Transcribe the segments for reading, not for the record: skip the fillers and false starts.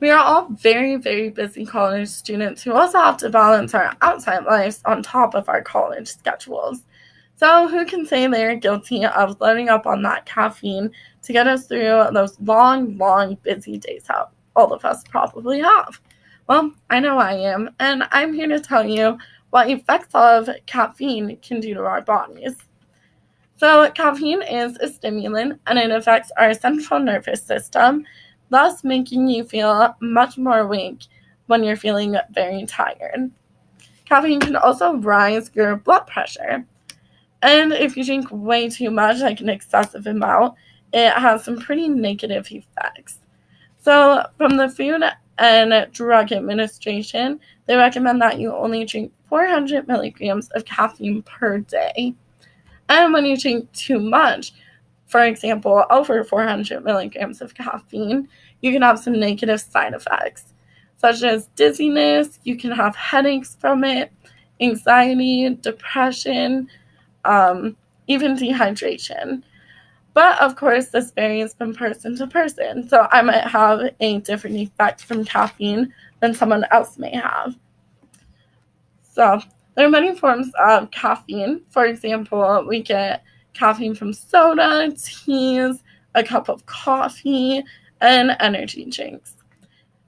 We are all very, very busy college students who also have to balance our outside lives on top of our college schedules. So, who can say they're guilty of loading up on that caffeine to get us through those long, long, busy days out all of us probably have? Well, I know I am, and I'm here to tell you what effects of caffeine can do to our bodies. So, caffeine is a stimulant and it affects our central nervous system, thus making you feel much more awake when you're feeling very tired. Caffeine can also rise your blood pressure. And if you drink way too much, like an excessive amount, it has some pretty negative effects. So, from the Food and Drug Administration, they recommend that you only drink 400 milligrams of caffeine per day. And when you drink too much, for example, over 400 milligrams of caffeine, you can have some negative side effects, such as dizziness, you can have headaches from it, anxiety, depression, even dehydration. But of course, this varies from person to person. So I might have a different effect from caffeine than someone else may have. So there are many forms of caffeine. For example, we get caffeine from soda, teas, a cup of coffee, and energy drinks.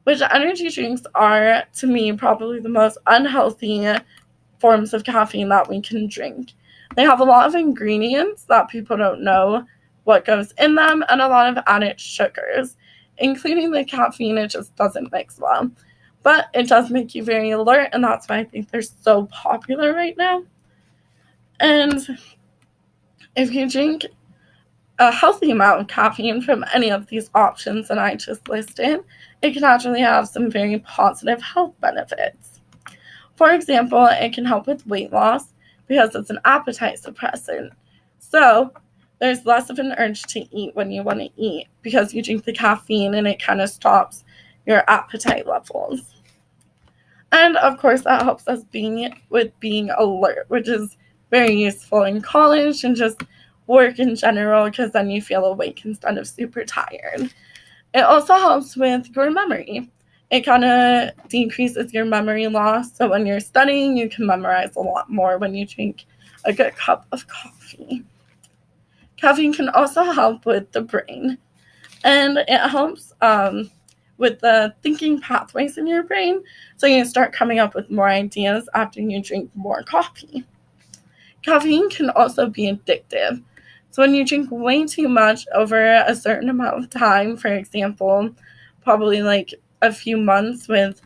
Which energy drinks are, to me, probably the most unhealthy forms of caffeine that we can drink. They have a lot of ingredients that people don't know what goes in them and a lot of added sugars, including the caffeine. It just doesn't mix well. But it does make you very alert, and that's why I think they're so popular right now. And if you drink a healthy amount of caffeine from any of these options that I just listed, it can actually have some very positive health benefits. For example, it can help with weight loss because it's an appetite suppressant. So there's less of an urge to eat when you want to eat because you drink the caffeine and it kind of stops your appetite levels. And of course, that helps us being alert, which is very useful in college and just work in general because then you feel awake instead of super tired. It also helps with your memory. It kind of decreases your memory loss. So when you're studying, you can memorize a lot more when you drink a good cup of coffee. Caffeine can also help with the brain. And it helps with the thinking pathways in your brain. So you start coming up with more ideas after you drink more coffee. Caffeine can also be addictive. So when you drink way too much over a certain amount of time, for example, probably like a few months with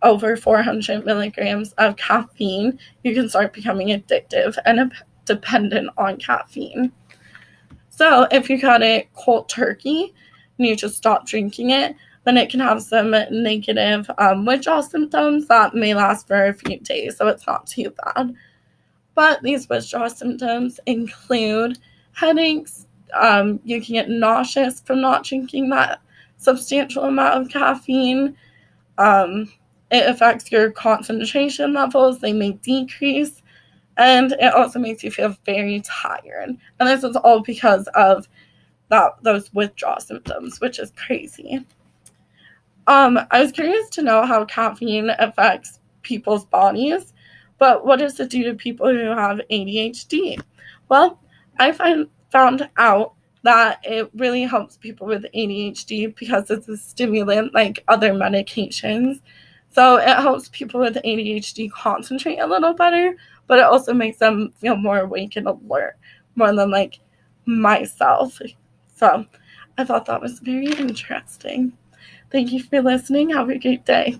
over 400 milligrams of caffeine, you can start becoming addictive and dependent on caffeine. So if you cut it cold turkey and you just stop drinking it, then it can have some negative withdrawal symptoms that may last for a few days, so it's not too bad. But these withdrawal symptoms include headaches. You can get nauseous from not drinking that substantial amount of caffeine. It affects your concentration levels. They may decrease. And it also makes you feel very tired. And this is all because of those withdrawal symptoms, which is crazy. I was curious to know how caffeine affects people's bodies, but what does it do to people who have ADHD? Well, found out that it really helps people with ADHD because it's a stimulant like other medications. So it helps people with ADHD concentrate a little better, but it also makes them feel more awake and alert, more than like myself. So I thought that was very interesting. Thank you for listening. Have a great day.